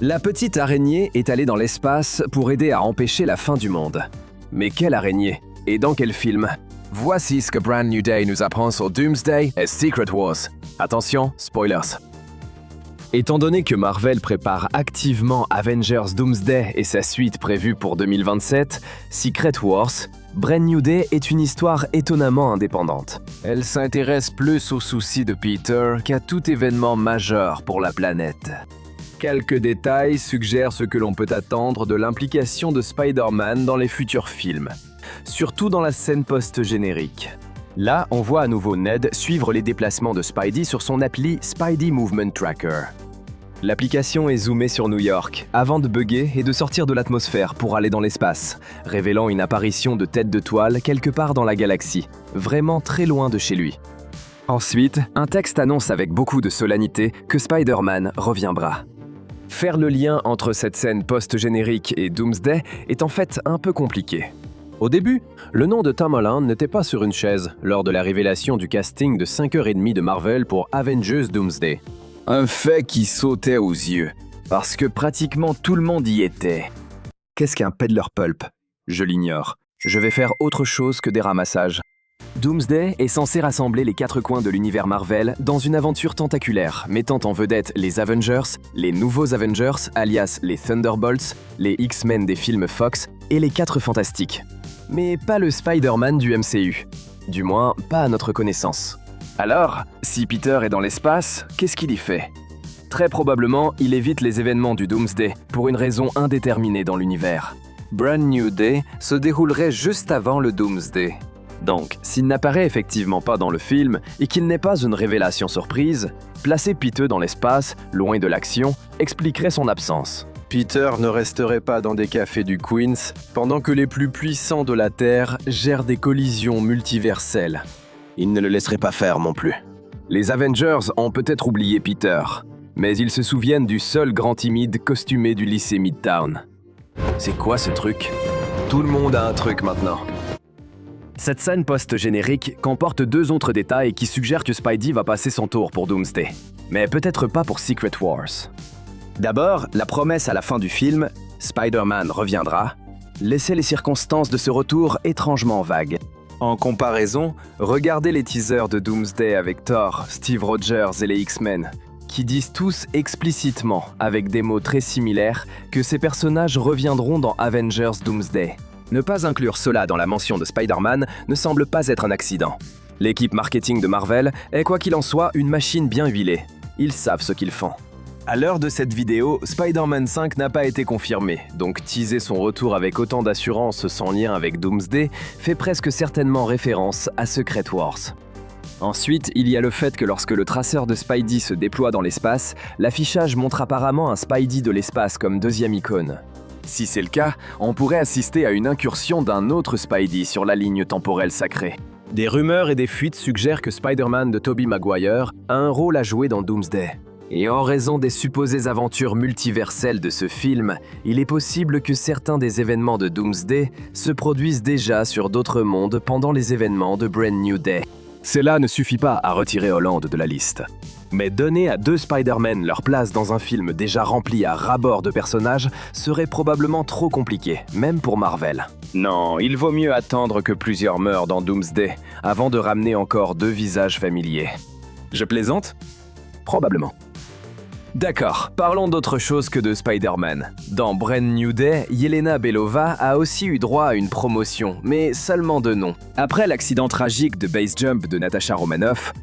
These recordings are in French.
La petite araignée est allée dans l'espace pour aider à empêcher la fin du monde. Mais quelle araignée? Et dans quel film? Voici ce que Brand New Day nous apprend sur Doomsday et Secret Wars. Attention, spoilers. Étant donné que Marvel prépare activement Avengers Doomsday et sa suite prévue pour 2027, Secret Wars, Brand New Day est une histoire étonnamment indépendante. Elle s'intéresse plus aux soucis de Peter qu'à tout événement majeur pour la planète. Quelques détails suggèrent ce que l'on peut attendre de l'implication de Spider-Man dans les futurs films, surtout dans la scène post-générique. Là, on voit à nouveau Ned suivre les déplacements de Spidey sur son appli Spidey Movement Tracker. L'application est zoomée sur New York, avant de bugger et de sortir de l'atmosphère pour aller dans l'espace, révélant une apparition de tête de toile quelque part dans la galaxie, vraiment très loin de chez lui. Ensuite, un texte annonce avec beaucoup de solennité que Spider-Man reviendra. Faire le lien entre cette scène post-générique et Doomsday est en fait un peu compliqué. Au début, le nom de Tom Holland n'était pas sur une chaise lors de la révélation du casting de 5h30 de Marvel pour Avengers Doomsday. Un fait qui sautait aux yeux, parce que pratiquement tout le monde y était. Qu'est-ce qu'un peddler pulp? Je l'ignore. Je vais faire autre chose que des ramassages. Doomsday est censé rassembler les quatre coins de l'univers Marvel dans une aventure tentaculaire, mettant en vedette les Avengers, les nouveaux Avengers, alias les Thunderbolts, les X-Men des films Fox et les 4 Fantastiques. Mais pas le Spider-Man du MCU. Du moins, pas à notre connaissance. Alors, si Peter est dans l'espace, qu'est-ce qu'il y fait? Très probablement, il évite les événements du Doomsday, pour une raison indéterminée dans l'univers. Brand New Day se déroulerait juste avant le Doomsday. Donc, s'il n'apparaît effectivement pas dans le film et qu'il n'est pas une révélation surprise, placer Peter dans l'espace, loin de l'action, expliquerait son absence. Peter ne resterait pas dans des cafés du Queens pendant que les plus puissants de la Terre gèrent des collisions multiverselles. Il ne le laisserait pas faire non plus. Les Avengers ont peut-être oublié Peter, mais ils se souviennent du seul grand timide costumé du lycée Midtown. C'est quoi ce truc? Tout le monde a un truc maintenant. Cette scène post-générique comporte 2 autres détails qui suggèrent que Spidey va passer son tour pour Doomsday, mais peut-être pas pour Secret Wars. D'abord, la promesse à la fin du film, Spider-Man reviendra, laissait les circonstances de ce retour étrangement vagues. En comparaison, regardez les teasers de Doomsday avec Thor, Steve Rogers et les X-Men, qui disent tous explicitement, avec des mots très similaires, que ces personnages reviendront dans Avengers Doomsday. Ne pas inclure cela dans la mention de Spider-Man ne semble pas être un accident. L'équipe marketing de Marvel est quoi qu'il en soit une machine bien huilée. Ils savent ce qu'ils font. À l'heure de cette vidéo, Spider-Man 5 n'a pas été confirmé, donc teaser son retour avec autant d'assurance sans lien avec Doomsday fait presque certainement référence à Secret Wars. Ensuite, il y a le fait que lorsque le traceur de Spidey se déploie dans l'espace, l'affichage montre apparemment un Spidey de l'espace comme deuxième icône. Si c'est le cas, on pourrait assister à une incursion d'un autre Spidey sur la ligne temporelle sacrée. Des rumeurs et des fuites suggèrent que Spider-Man de Tobey Maguire a un rôle à jouer dans Doomsday. Et en raison des supposées aventures multiverselles de ce film, il est possible que certains des événements de Doomsday se produisent déjà sur d'autres mondes pendant les événements de Brand New Day. Cela ne suffit pas à retirer Holland de la liste. Mais donner à 2 Spider-Man leur place dans un film déjà rempli à ras-bord de personnages serait probablement trop compliqué, même pour Marvel. Non, il vaut mieux attendre que plusieurs meurent dans Doomsday avant de ramener encore 2 visages familiers. Je plaisante? Probablement. D'accord, parlons d'autre chose que de Spider-Man. Dans Brand New Day, Yelena Belova a aussi eu droit à une promotion, mais seulement de nom. Après l'accident tragique de base jump de Natasha Romanoff,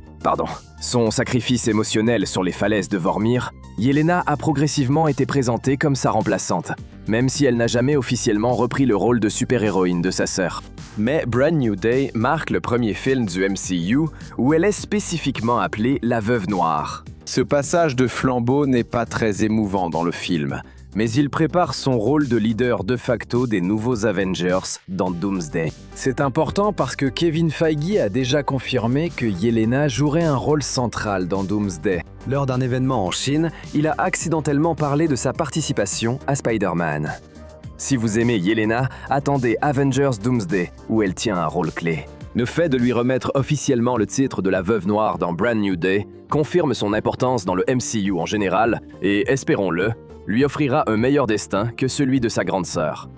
son sacrifice émotionnel sur les falaises de Vormir, Yelena a progressivement été présentée comme sa remplaçante, même si elle n'a jamais officiellement repris le rôle de super-héroïne de sa sœur. Mais Brand New Day marque le premier film du MCU où elle est spécifiquement appelée la Veuve Noire. Ce passage de flambeau n'est pas très émouvant dans le film, mais il prépare son rôle de leader de facto des nouveaux Avengers dans Doomsday. C'est important parce que Kevin Feige a déjà confirmé que Yelena jouerait un rôle central dans Doomsday. Lors d'un événement en Chine, il a accidentellement parlé de sa participation à Spider-Man. Si vous aimez Yelena, attendez Avengers Doomsday, où elle tient un rôle clé. Le fait de lui remettre officiellement le titre de la Veuve Noire dans Brand New Day confirme son importance dans le MCU en général et, espérons-le, lui offrira un meilleur destin que celui de sa grande sœur.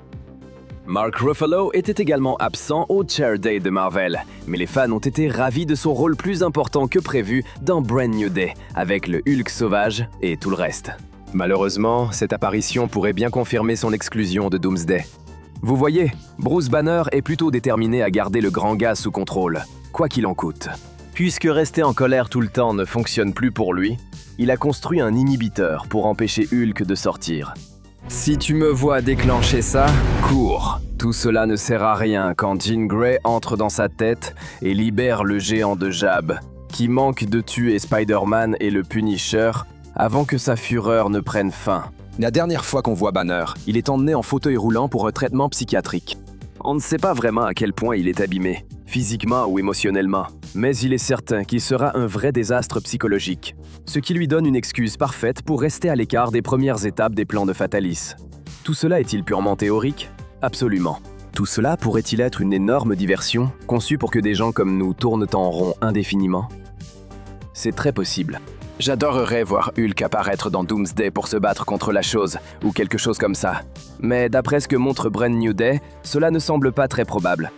Mark Ruffalo était également absent au Chair Day de Marvel, mais les fans ont été ravis de son rôle plus important que prévu dans Brand New Day, avec le Hulk sauvage et tout le reste. Malheureusement, cette apparition pourrait bien confirmer son exclusion de Doomsday. Vous voyez, Bruce Banner est plutôt déterminé à garder le grand gaz sous contrôle, quoi qu'il en coûte. Puisque rester en colère tout le temps ne fonctionne plus pour lui, il a construit un inhibiteur pour empêcher Hulk de sortir. Si tu me vois déclencher ça, cours. Tout cela ne sert à rien quand Jean Grey entre dans sa tête et libère le géant de Jab, qui manque de tuer Spider-Man et le Punisher avant que sa fureur ne prenne fin. La dernière fois qu'on voit Banner, il est emmené en fauteuil roulant pour un traitement psychiatrique. On ne sait pas vraiment à quel point il est abîmé, physiquement ou émotionnellement, mais il est certain qu'il sera un vrai désastre psychologique, ce qui lui donne une excuse parfaite pour rester à l'écart des premières étapes des plans de Fatalis. Tout cela est-il purement théorique? Absolument. Tout cela pourrait-il être une énorme diversion, conçue pour que des gens comme nous tournent en rond indéfiniment? C'est très possible. J'adorerais voir Hulk apparaître dans Doomsday pour se battre contre la chose, ou quelque chose comme ça. Mais d'après ce que montre Brand New Day, cela ne semble pas très probable.